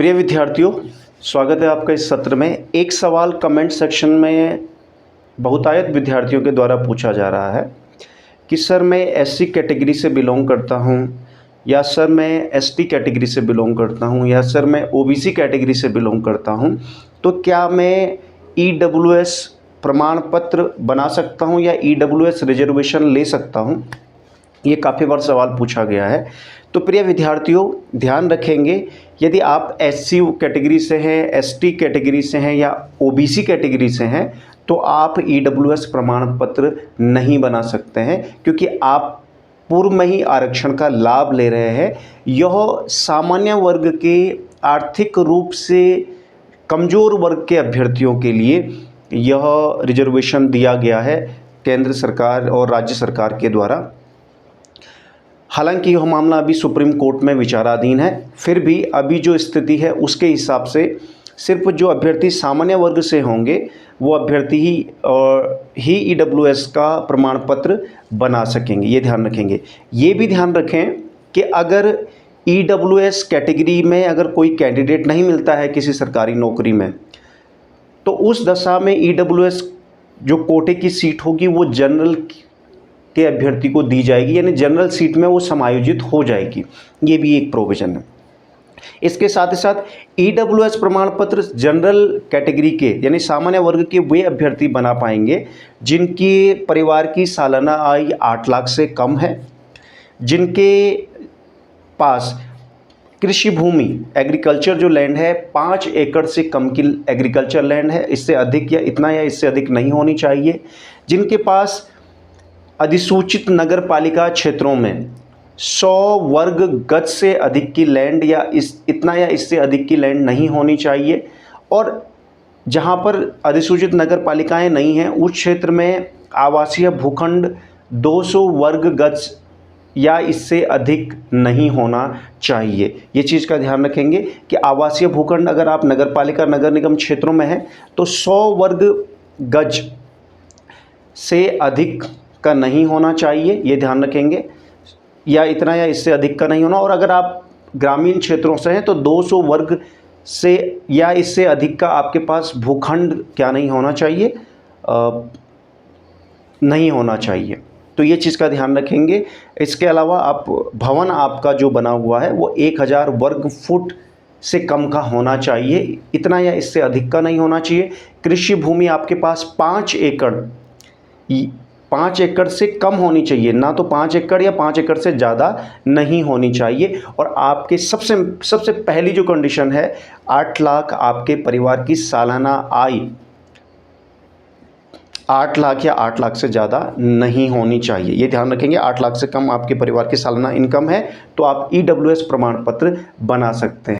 प्रिय विद्यार्थियों, स्वागत है आपका इस सत्र में। एक सवाल कमेंट सेक्शन में बहुतायत विद्यार्थियों के द्वारा पूछा जा रहा है कि सर मैं एससी कैटेगरी से बिलोंग करता हूं, या सर मैं एसटी कैटेगरी से बिलोंग करता हूं, या सर मैं ओबीसी कैटेगरी से बिलोंग करता हूं, तो क्या मैं ईडब्ल्यूएस प्रमाण पत्र बना सकता हूं या ईडब्ल्यूएस रिजर्वेशन ले सकता हूं। ये काफ़ी बार सवाल पूछा गया है। तो प्रिय विद्यार्थियों, ध्यान रखेंगे, यदि आप एससी कैटेगरी से हैं, एसटी कैटेगरी से हैं या ओबीसी कैटेगरी से हैं, तो आप ईडब्ल्यूएस प्रमाण पत्र नहीं बना सकते हैं, क्योंकि आप पूर्व में ही आरक्षण का लाभ ले रहे हैं। यह सामान्य वर्ग के आर्थिक रूप से कमज़ोर वर्ग के अभ्यर्थियों के लिए यह रिजर्वेशन दिया गया है केंद्र सरकार और राज्य सरकार के द्वारा। हालांकि यह मामला अभी सुप्रीम कोर्ट में विचाराधीन है, फिर भी अभी जो स्थिति है उसके हिसाब से सिर्फ जो अभ्यर्थी सामान्य वर्ग से होंगे वो अभ्यर्थी ही ईडब्ल्यूएस का प्रमाण पत्र बना सकेंगे। ये ध्यान रखेंगे। ये भी ध्यान रखें कि अगर ईडब्ल्यूएस कैटेगरी में अगर कोई कैंडिडेट नहीं मिलता है किसी सरकारी नौकरी में, तो उस दशा में ईडब्ल्यूएस जो कोटे की सीट होगी वो जनरल के अभ्यर्थी को दी जाएगी, यानी जनरल सीट में वो समायोजित हो जाएगी। ये भी एक प्रोविज़न है। इसके साथ ही साथ ईडब्ल्यूएस प्रमाण पत्र जनरल कैटेगरी के यानी सामान्य वर्ग के वे अभ्यर्थी बना पाएंगे जिनके परिवार की सालाना आय 8 लाख से कम है, जिनके पास कृषि भूमि एग्रीकल्चर जो लैंड है 5 एकड़ से कम की एग्रीकल्चर लैंड है, इससे अधिक या इतना या इससे अधिक नहीं होनी चाहिए, जिनके पास अधिसूचित नगर पालिका क्षेत्रों में 100 वर्ग गज से अधिक की लैंड या इतना या इससे अधिक की लैंड नहीं होनी चाहिए, और जहां पर अधिसूचित नगर पालिकाएं नहीं हैं उस क्षेत्र में आवासीय भूखंड 200 वर्ग गज या इससे अधिक नहीं होना चाहिए। ये चीज़ का ध्यान रखेंगे कि आवासीय भूखंड अगर आप नगर पालिका नगर निगम क्षेत्रों में हैं तो 100 वर्ग गज से अधिक का नहीं होना चाहिए, ये ध्यान रखेंगे, या इतना या इससे अधिक का नहीं होना। और अगर आप ग्रामीण क्षेत्रों से हैं तो 200 वर्ग से या इससे अधिक का आपके पास भूखंड क्या नहीं होना चाहिए, नहीं होना चाहिए। तो ये चीज़ का ध्यान रखेंगे। इसके अलावा आप भवन आपका जो बना हुआ है वो 1000 वर्ग फुट से कम का होना चाहिए, इतना या इससे अधिक का नहीं होना चाहिए। कृषि भूमि आपके पास 5 एकड़ से कम होनी चाहिए, ना तो 5 एकड़ या 5 एकड़ से ज़्यादा नहीं होनी चाहिए। और आपके सबसे पहली जो कंडीशन है 8 लाख आपके परिवार की सालाना आय 8 लाख या 8 लाख से ज़्यादा नहीं होनी चाहिए, ये ध्यान रखेंगे। 8 लाख से कम आपके परिवार की सालाना इनकम है तो आप ईडब्ल्यूएस प्रमाण पत्र बना सकते हैं।